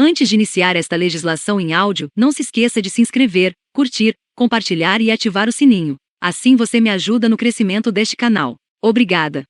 Antes de iniciar esta legislação em áudio, não se esqueça de se inscrever, curtir, compartilhar e ativar o sininho. Assim você me ajuda no crescimento deste canal. Obrigada.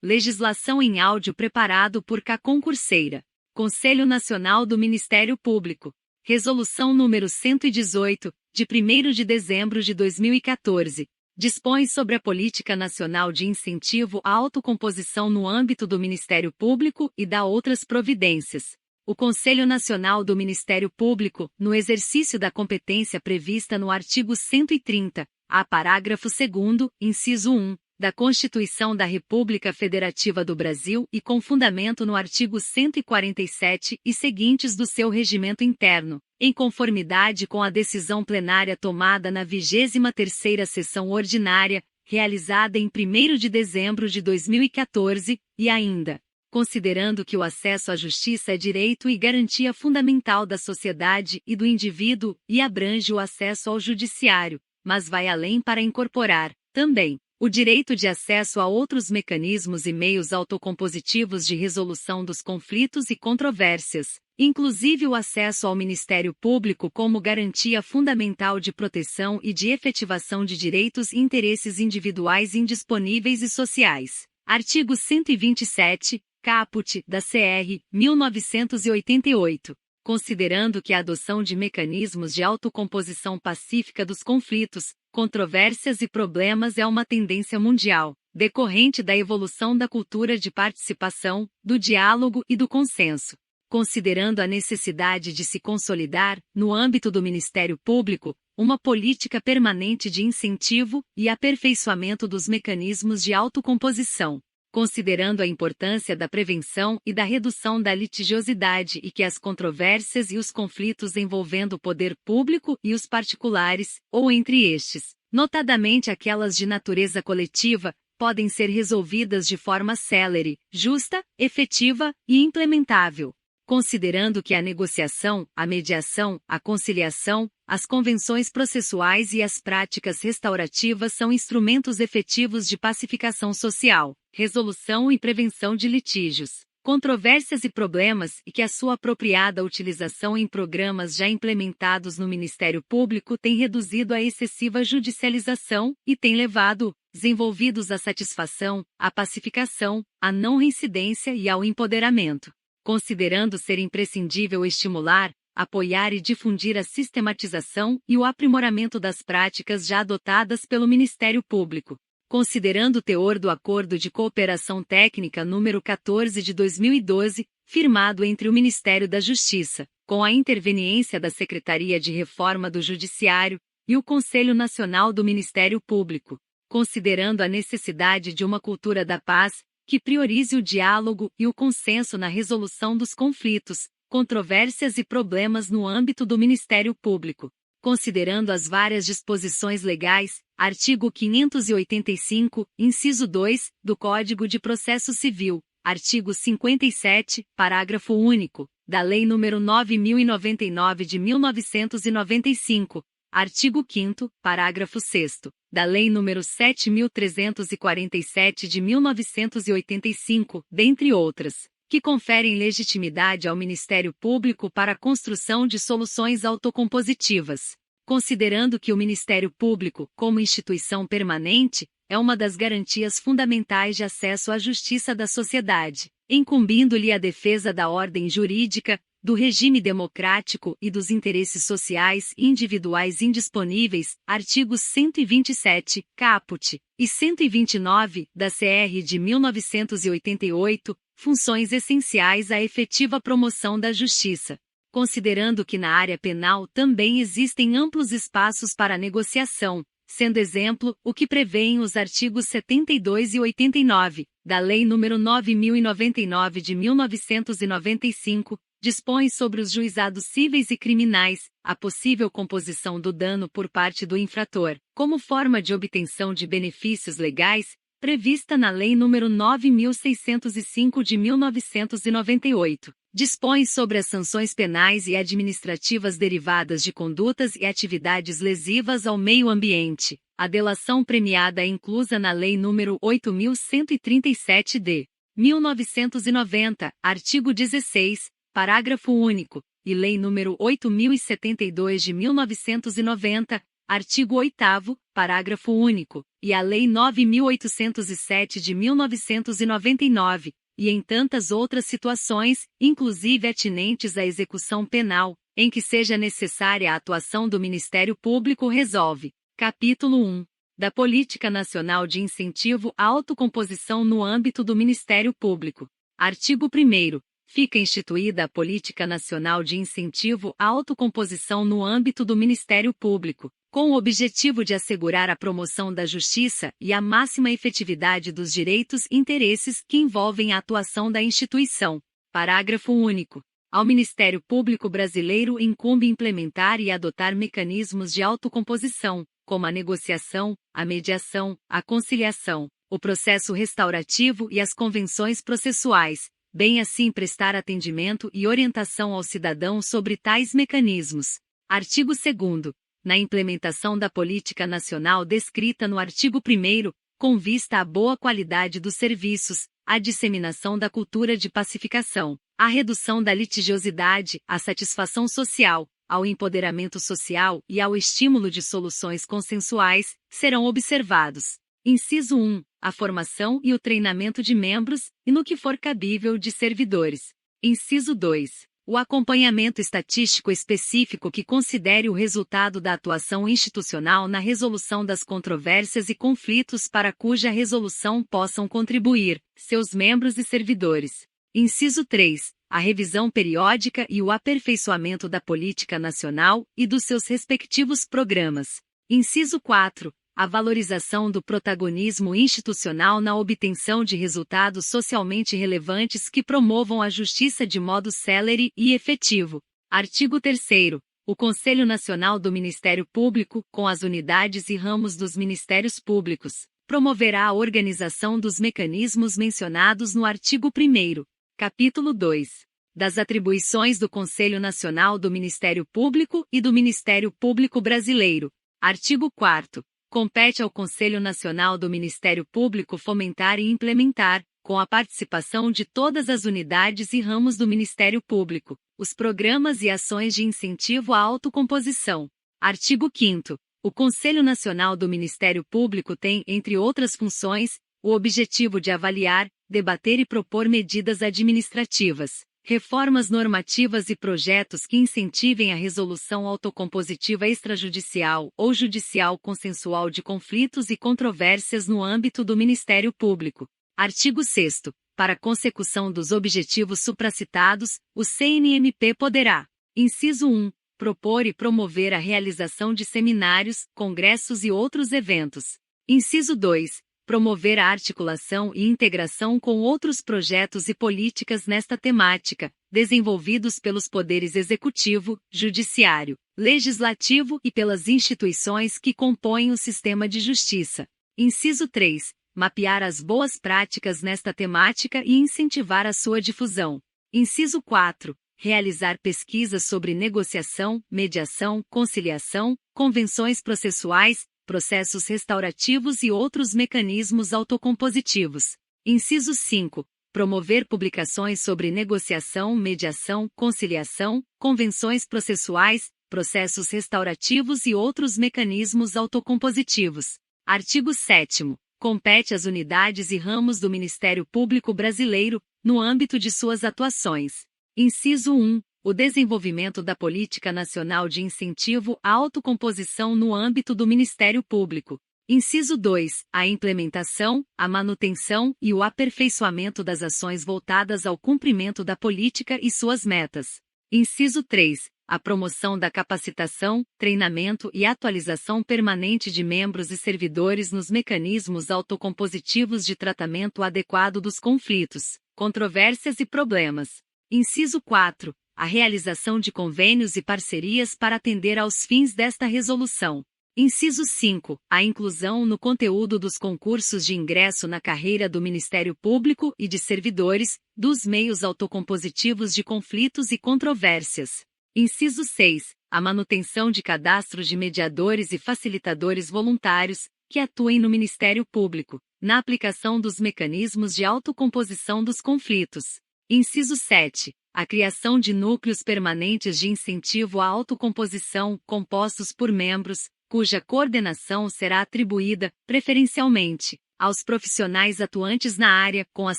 Legislação em áudio preparado por Concurseira. Conselho Nacional do Ministério Público. Resolução número 118, de 1º de dezembro de 2014. Dispõe sobre a Política Nacional de Incentivo à Autocomposição no âmbito do Ministério Público e dá outras providências. O Conselho Nacional do Ministério Público, no exercício da competência prevista no artigo 130, parágrafo 2º, inciso 1, da Constituição da República Federativa do Brasil e com fundamento no artigo 147 e seguintes do seu regimento interno, em conformidade com a decisão plenária tomada na 23ª sessão ordinária, realizada em 1º de dezembro de 2014, e ainda, considerando que o acesso à justiça é direito e garantia fundamental da sociedade e do indivíduo e abrange o acesso ao judiciário, mas vai além para incorporar, também, o direito de acesso a outros mecanismos e meios autocompositivos de resolução dos conflitos e controvérsias, inclusive o acesso ao Ministério Público como garantia fundamental de proteção e de efetivação de direitos e interesses individuais indisponíveis e sociais. Artigo 127, caput, da CR, 1988. Considerando que a adoção de mecanismos de autocomposição pacífica dos conflitos, controvérsias e problemas é uma tendência mundial, decorrente da evolução da cultura de participação, do diálogo e do consenso. Considerando a necessidade de se consolidar, no âmbito do Ministério Público, uma política permanente de incentivo e aperfeiçoamento dos mecanismos de autocomposição. Considerando a importância da prevenção e da redução da litigiosidade e que as controvérsias e os conflitos envolvendo o poder público e os particulares, ou entre estes, notadamente aquelas de natureza coletiva, podem ser resolvidas de forma célere, justa, efetiva e implementável. Considerando que a negociação, a mediação, a conciliação, as convenções processuais e as práticas restaurativas são instrumentos efetivos de pacificação social, resolução e prevenção de litígios, controvérsias e problemas e que a sua apropriada utilização em programas já implementados no Ministério Público tem reduzido a excessiva judicialização e tem levado, desenvolvidos à satisfação, à pacificação, à não reincidência e ao empoderamento. Considerando ser imprescindível estimular, apoiar e difundir a sistematização e o aprimoramento das práticas já adotadas pelo Ministério Público. Considerando o teor do Acordo de Cooperação Técnica número 14 de 2012, firmado entre o Ministério da Justiça, com a interveniência da Secretaria de Reforma do Judiciário, e o Conselho Nacional do Ministério Público. Considerando a necessidade de uma cultura da paz, que priorize o diálogo e o consenso na resolução dos conflitos, controvérsias e problemas no âmbito do Ministério Público. Considerando as várias disposições legais, artigo 585, inciso 2, do Código de Processo Civil, artigo 57, parágrafo único, da Lei nº 9.099 de 1995, artigo 5º, parágrafo 6º, da Lei nº 7.347 de 1985, dentre outras, que conferem legitimidade ao Ministério Público para a construção de soluções autocompositivas. Considerando que o Ministério Público, como instituição permanente, é uma das garantias fundamentais de acesso à justiça da sociedade, incumbindo-lhe a defesa da ordem jurídica, do regime democrático e dos interesses sociais e individuais indisponíveis, artigos 127, caput, e 129, da CR de 1988, funções essenciais à efetiva promoção da justiça. Considerando que na área penal também existem amplos espaços para negociação, sendo exemplo, o que prevêem os artigos 72 e 89, da Lei nº 9.099 de 1995, dispõe sobre os juizados cíveis e criminais, a possível composição do dano por parte do infrator, como forma de obtenção de benefícios legais, prevista na Lei nº 9.605 de 1998. Dispõe sobre as sanções penais e administrativas derivadas de condutas e atividades lesivas ao meio ambiente. A delação premiada é inclusa na Lei nº 8.137 de 1990, artigo 16, parágrafo único, e Lei nº 8.072 de 1990, artigo 8º, parágrafo único, e a Lei 9.807 de 1999, e em tantas outras situações, inclusive atinentes à execução penal, em que seja necessária a atuação do Ministério Público resolve. Capítulo 1. Da Política Nacional de Incentivo à Autocomposição no âmbito do Ministério Público. Artigo 1º. Fica instituída a Política Nacional de Incentivo à Autocomposição no âmbito do Ministério Público, com o objetivo de assegurar a promoção da justiça e a máxima efetividade dos direitos e interesses que envolvem a atuação da instituição. Parágrafo único. Ao Ministério Público Brasileiro incumbe implementar e adotar mecanismos de autocomposição, como a negociação, a mediação, a conciliação, o processo restaurativo e as convenções processuais, bem assim prestar atendimento e orientação ao cidadão sobre tais mecanismos. Artigo 2º. Na implementação da política nacional descrita no artigo 1º, com vista à boa qualidade dos serviços, à disseminação da cultura de pacificação, à redução da litigiosidade, à satisfação social, ao empoderamento social e ao estímulo de soluções consensuais, serão observados. Inciso 1. A formação e o treinamento de membros, e no que for cabível de servidores. Inciso 2. O acompanhamento estatístico específico que considere o resultado da atuação institucional na resolução das controvérsias e conflitos para cuja resolução possam contribuir seus membros e servidores. Inciso 3. A revisão periódica e o aperfeiçoamento da política nacional e dos seus respectivos programas. Inciso 4. A valorização do protagonismo institucional na obtenção de resultados socialmente relevantes que promovam a justiça de modo célere e efetivo. Artigo 3º. O Conselho Nacional do Ministério Público, com as unidades e ramos dos Ministérios Públicos, promoverá a organização dos mecanismos mencionados no artigo 1º. Capítulo 2. Das atribuições do Conselho Nacional do Ministério Público e do Ministério Público Brasileiro. Artigo 4º. Compete ao Conselho Nacional do Ministério Público fomentar e implementar, com a participação de todas as unidades e ramos do Ministério Público, os programas e ações de incentivo à autocomposição. Artigo 5º. O Conselho Nacional do Ministério Público tem, entre outras funções, o objetivo de avaliar, debater e propor medidas administrativas, reformas normativas e projetos que incentivem a resolução autocompositiva extrajudicial ou judicial consensual de conflitos e controvérsias no âmbito do Ministério Público. Artigo 6º. Para consecução dos objetivos supracitados, o CNMP poderá: inciso 1. Propor e promover a realização de seminários, congressos e outros eventos. Inciso 2. Promover a articulação e integração com outros projetos e políticas nesta temática, desenvolvidos pelos poderes executivo, judiciário, legislativo e pelas instituições que compõem o sistema de justiça. Inciso 3. Mapear as boas práticas nesta temática e incentivar a sua difusão. Inciso 4. Realizar pesquisas sobre negociação, mediação, conciliação, convenções processuais, processos restaurativos e outros mecanismos autocompositivos. Inciso 5. Promover publicações sobre negociação, mediação, conciliação, convenções processuais, processos restaurativos e outros mecanismos autocompositivos. Artigo 7º. Compete às unidades e ramos do Ministério Público Brasileiro, no âmbito de suas atuações. Inciso 1. O desenvolvimento da Política Nacional de Incentivo à Autocomposição no âmbito do Ministério Público. Inciso 2. A implementação, a manutenção e o aperfeiçoamento das ações voltadas ao cumprimento da política e suas metas. Inciso 3. A promoção da capacitação, treinamento e atualização permanente de membros e servidores nos mecanismos autocompositivos de tratamento adequado dos conflitos, controvérsias e problemas. Inciso 4. A realização de convênios e parcerias para atender aos fins desta resolução. Inciso 5. A inclusão no conteúdo dos concursos de ingresso na carreira do Ministério Público e de servidores, dos meios autocompositivos de conflitos e controvérsias. Inciso 6. A manutenção de cadastros de mediadores e facilitadores voluntários, que atuem no Ministério Público, na aplicação dos mecanismos de autocomposição dos conflitos. Inciso 7. A criação de núcleos permanentes de incentivo à autocomposição, compostos por membros, cuja coordenação será atribuída, preferencialmente, aos profissionais atuantes na área, com as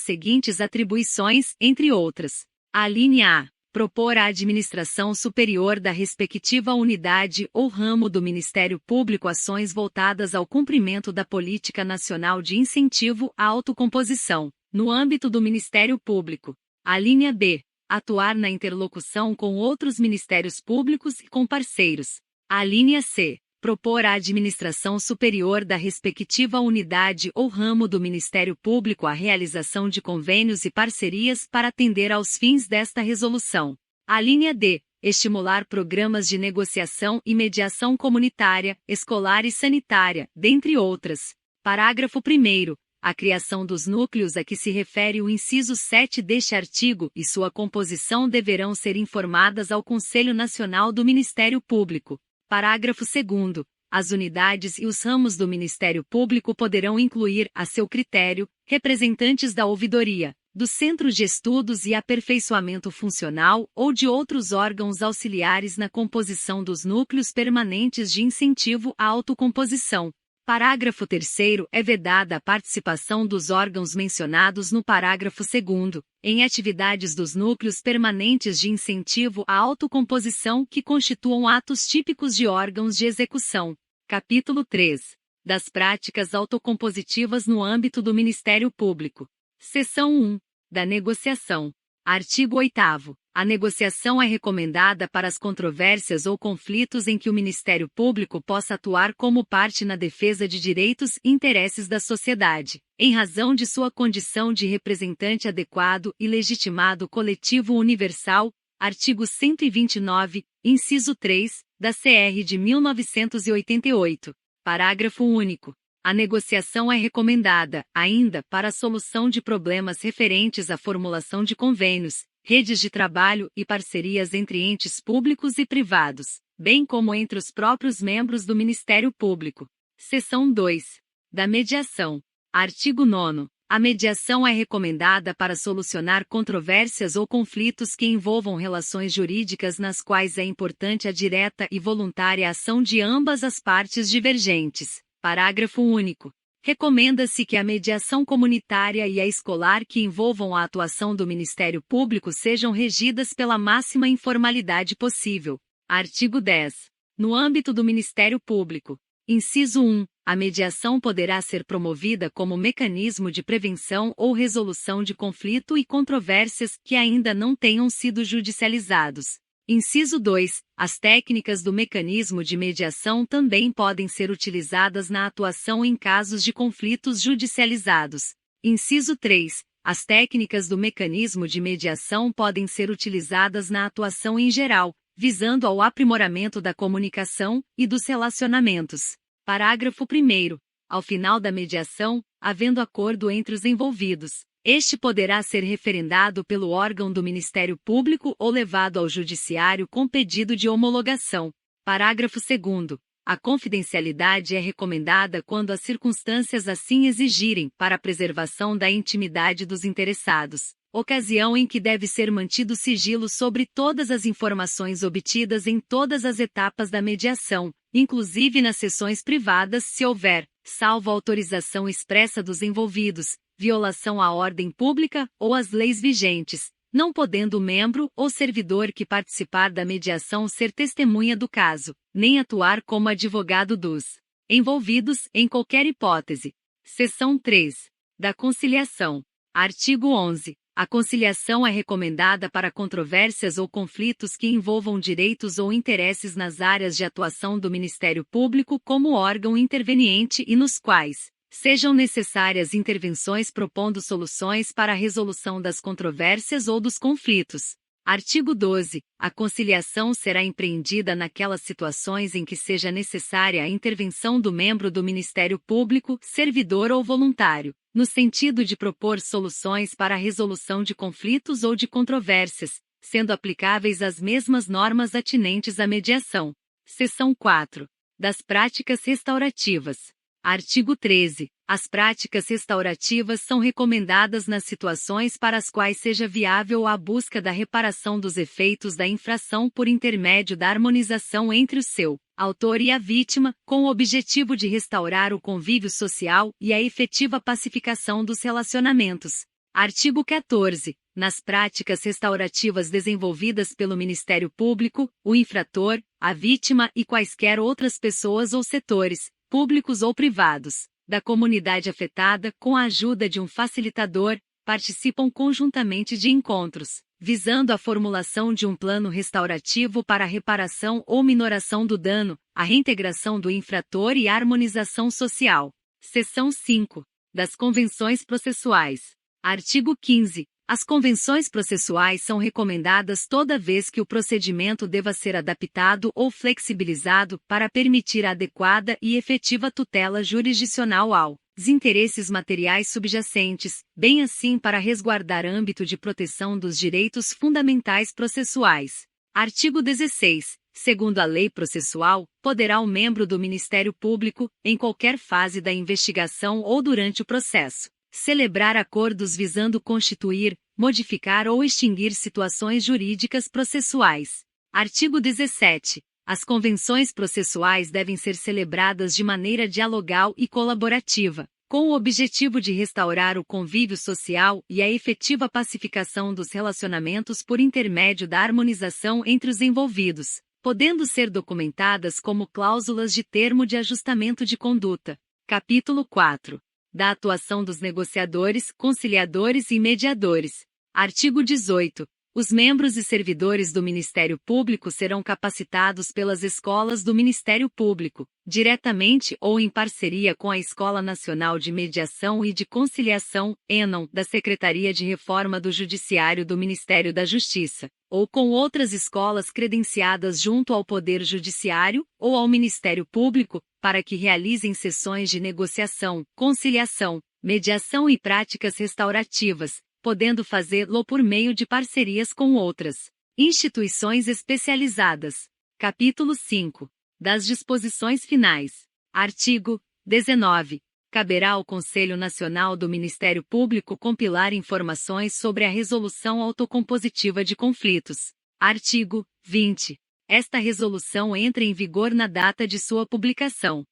seguintes atribuições, entre outras. A linha A. Propor à administração superior da respectiva unidade ou ramo do Ministério Público ações voltadas ao cumprimento da Política Nacional de Incentivo à Autocomposição, no âmbito do Ministério Público. A linha B. Atuar na interlocução com outros ministérios públicos e com parceiros. A linha C. Propor à administração superior da respectiva unidade ou ramo do Ministério Público a realização de convênios e parcerias para atender aos fins desta resolução. A linha D. Estimular programas de negociação e mediação comunitária, escolar e sanitária, dentre outras. Parágrafo 1º. A criação dos núcleos a que se refere o inciso 7 deste artigo e sua composição deverão ser informadas ao Conselho Nacional do Ministério Público. Parágrafo 2º. As unidades e os ramos do Ministério Público poderão incluir, a seu critério, representantes da ouvidoria, dos centros de estudos e aperfeiçoamento funcional ou de outros órgãos auxiliares na composição dos núcleos permanentes de incentivo à autocomposição. Parágrafo 3º. É vedada a participação dos órgãos mencionados no parágrafo 2º, em atividades dos núcleos permanentes de incentivo à autocomposição que constituam atos típicos de órgãos de execução. Capítulo 3. Das práticas autocompositivas no âmbito do Ministério Público. Seção 1. Da negociação. Artigo 8º. A negociação é recomendada para as controvérsias ou conflitos em que o Ministério Público possa atuar como parte na defesa de direitos e interesses da sociedade, em razão de sua condição de representante adequado e legitimado coletivo universal, artigo 129, inciso 3, da CR de 1988. Parágrafo único. A negociação é recomendada, ainda, para a solução de problemas referentes à formulação de convênios, redes de trabalho e parcerias entre entes públicos e privados, bem como entre os próprios membros do Ministério Público. Seção 2. Da mediação. Artigo 9º. A mediação é recomendada para solucionar controvérsias ou conflitos que envolvam relações jurídicas nas quais é importante a direta e voluntária ação de ambas as partes divergentes. Parágrafo único. Recomenda-se que a mediação comunitária e a escolar que envolvam a atuação do Ministério Público sejam regidas pela máxima informalidade possível. Artigo 10. No âmbito do Ministério Público. Inciso 1. A mediação poderá ser promovida como mecanismo de prevenção ou resolução de conflito e controvérsias que ainda não tenham sido judicializados. Inciso 2. As técnicas do mecanismo de mediação também podem ser utilizadas na atuação em casos de conflitos judicializados. Inciso 3. As técnicas do mecanismo de mediação podem ser utilizadas na atuação em geral, visando ao aprimoramento da comunicação e dos relacionamentos. Parágrafo 1º. Ao final da mediação, havendo acordo entre os envolvidos, este poderá ser referendado pelo órgão do Ministério Público ou levado ao Judiciário com pedido de homologação. Parágrafo 2º. A confidencialidade é recomendada quando as circunstâncias assim exigirem para a preservação da intimidade dos interessados, ocasião em que deve ser mantido sigilo sobre todas as informações obtidas em todas as etapas da mediação, inclusive nas sessões privadas se houver, salvo autorização expressa dos envolvidos, violação à ordem pública ou às leis vigentes, não podendo o membro ou servidor que participar da mediação ser testemunha do caso, nem atuar como advogado dos envolvidos em qualquer hipótese. Seção 3. Da conciliação. Artigo 11. A conciliação é recomendada para controvérsias ou conflitos que envolvam direitos ou interesses nas áreas de atuação do Ministério Público como órgão interveniente e nos quais sejam necessárias intervenções propondo soluções para a resolução das controvérsias ou dos conflitos. Artigo 12. A conciliação será empreendida naquelas situações em que seja necessária a intervenção do membro do Ministério Público, servidor ou voluntário, no sentido de propor soluções para a resolução de conflitos ou de controvérsias, sendo aplicáveis as mesmas normas atinentes à mediação. Seção 4. Das práticas restaurativas. Artigo 13. As práticas restaurativas são recomendadas nas situações para as quais seja viável a busca da reparação dos efeitos da infração por intermédio da harmonização entre o seu autor e a vítima, com o objetivo de restaurar o convívio social e a efetiva pacificação dos relacionamentos. Artigo 14. Nas práticas restaurativas desenvolvidas pelo Ministério Público, o infrator, a vítima e quaisquer outras pessoas ou setores, públicos ou privados, da comunidade afetada, com a ajuda de um facilitador, participam conjuntamente de encontros, visando a formulação de um plano restaurativo para a reparação ou minoração do dano, a reintegração do infrator e a harmonização social. Seção 5. Das Convenções Processuais. Artigo 15. As convenções processuais são recomendadas toda vez que o procedimento deva ser adaptado ou flexibilizado para permitir a adequada e efetiva tutela jurisdicional aos interesses materiais subjacentes, bem assim para resguardar âmbito de proteção dos direitos fundamentais processuais. Artigo 16. Segundo a lei processual, poderá o membro do Ministério Público, em qualquer fase da investigação ou durante o processo, celebrar acordos visando constituir, modificar ou extinguir situações jurídicas processuais. Artigo 17. As convenções processuais devem ser celebradas de maneira dialogal e colaborativa, com o objetivo de restaurar o convívio social e a efetiva pacificação dos relacionamentos por intermédio da harmonização entre os envolvidos, podendo ser documentadas como cláusulas de termo de ajustamento de conduta. Capítulo 4. Da atuação dos negociadores, conciliadores e mediadores. Artigo 18. Os membros e servidores do Ministério Público serão capacitados pelas escolas do Ministério Público, diretamente ou em parceria com a Escola Nacional de Mediação e de Conciliação, ENAM, da Secretaria de Reforma do Judiciário do Ministério da Justiça, ou com outras escolas credenciadas junto ao Poder Judiciário ou ao Ministério Público, para que realizem sessões de negociação, conciliação, mediação e práticas restaurativas, podendo fazê-lo por meio de parcerias com outras instituições especializadas. Capítulo 5. Das disposições finais. Artigo 19. Caberá ao Conselho Nacional do Ministério Público compilar informações sobre a resolução autocompositiva de conflitos. Artigo 20. Esta resolução entra em vigor na data de sua publicação.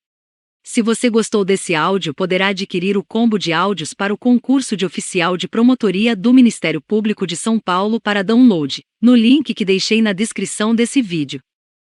Se você gostou desse áudio, poderá adquirir o combo de áudios para o concurso de oficial de promotoria do Ministério Público de São Paulo para download, no link que deixei na descrição desse vídeo.